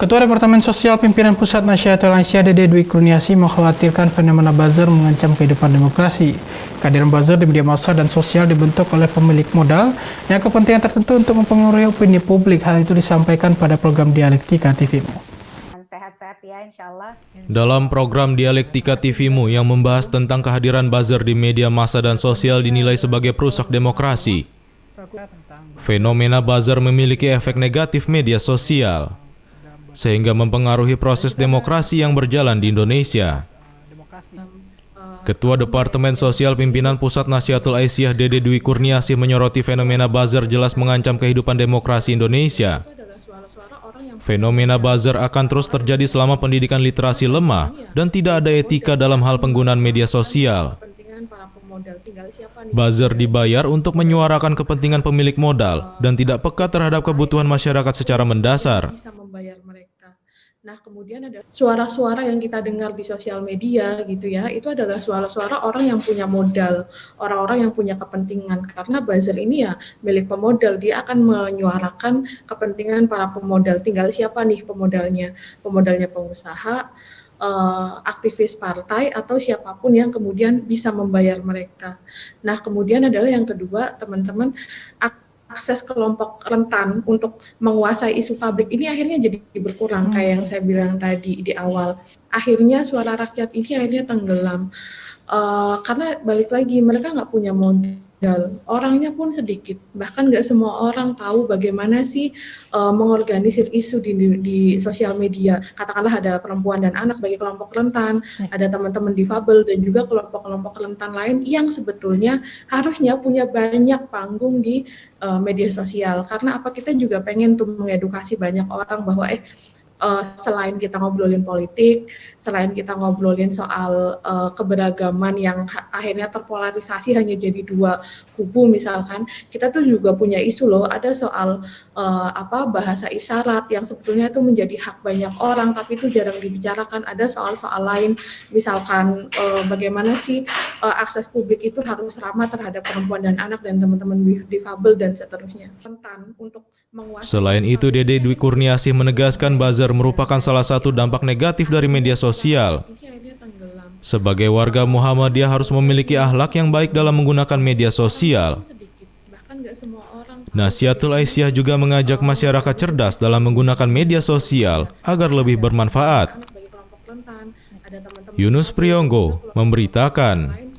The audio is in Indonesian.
Ketua Departemen Sosial Pimpinan Pusat Nasyidul Aisyah Dede Dwi Kurniasih mengkhawatirkan fenomena buzzer mengancam kehidupan demokrasi. Kehadiran buzzer di media massa dan sosial dibentuk oleh pemilik modal yang kepentingan tertentu untuk mempengaruhi opini publik. Hal itu disampaikan pada program Dialektika TV-mu. Sehat-sehat ya, insyaallah. Dalam program Dialektika TV-mu yang membahas tentang kehadiran buzzer di media massa dan sosial dinilai sebagai perusak demokrasi. Fenomena buzzer memiliki efek negatif media sosial, sehingga mempengaruhi proses demokrasi yang berjalan di Indonesia. Ketua Departemen Sosial Pimpinan Pusat Nasyidul Aisyah Dede Dwi Kurniasih menyoroti fenomena buzzer jelas mengancam kehidupan demokrasi Indonesia. Fenomena buzzer akan terus terjadi selama pendidikan literasi lemah dan tidak ada etika dalam hal penggunaan media sosial. Buzzer dibayar untuk menyuarakan kepentingan pemilik modal dan tidak peka terhadap kebutuhan masyarakat secara mendasar. Nah, kemudian ada suara-suara yang kita dengar di sosial media gitu ya, itu adalah suara-suara orang yang punya modal, orang-orang yang punya kepentingan. Karena buzzer ini ya milik pemodal, dia akan menyuarakan kepentingan para pemodal. Tinggal siapa nih pemodalnya? Pemodalnya pengusaha, aktivis partai, atau siapapun yang kemudian bisa membayar mereka. Nah, kemudian adalah yang kedua, teman-teman, akses kelompok rentan untuk menguasai isu publik ini akhirnya jadi berkurang, kayak yang saya bilang tadi di awal. Akhirnya suara rakyat ini akhirnya tenggelam, karena balik lagi mereka nggak punya modal, orangnya pun sedikit, bahkan nggak semua orang tahu bagaimana sih mengorganisir isu di sosial media. Katakanlah ada perempuan dan anak sebagai kelompok rentan, ada teman-teman difabel dan juga kelompok-kelompok rentan lain yang sebetulnya harusnya punya banyak panggung di media sosial. Karena apa, kita juga pengen tuh mengedukasi banyak orang bahwa selain kita ngobrolin politik, selain kita ngobrolin soal keberagaman yang akhirnya terpolarisasi hanya jadi dua kubu misalkan, kita tuh juga punya isu loh, ada soal bahasa isyarat yang sebetulnya itu menjadi hak banyak orang tapi itu jarang dibicarakan. Ada soal-soal lain, misalkan bagaimana sih akses publik itu harus ramah terhadap perempuan dan anak dan teman-teman difabel dan seterusnya. Rentan untuk menguasai. Selain itu, Dede Dwi Kurniasih menegaskan buzzer merupakan salah satu dampak negatif dari media sosial. Sebagai warga Muhammadiyah harus memiliki akhlak yang baik dalam menggunakan media sosial. Nasyidul Aisyah juga mengajak masyarakat cerdas dalam menggunakan media sosial agar lebih bermanfaat. Yunus Priyonggo memberitakan.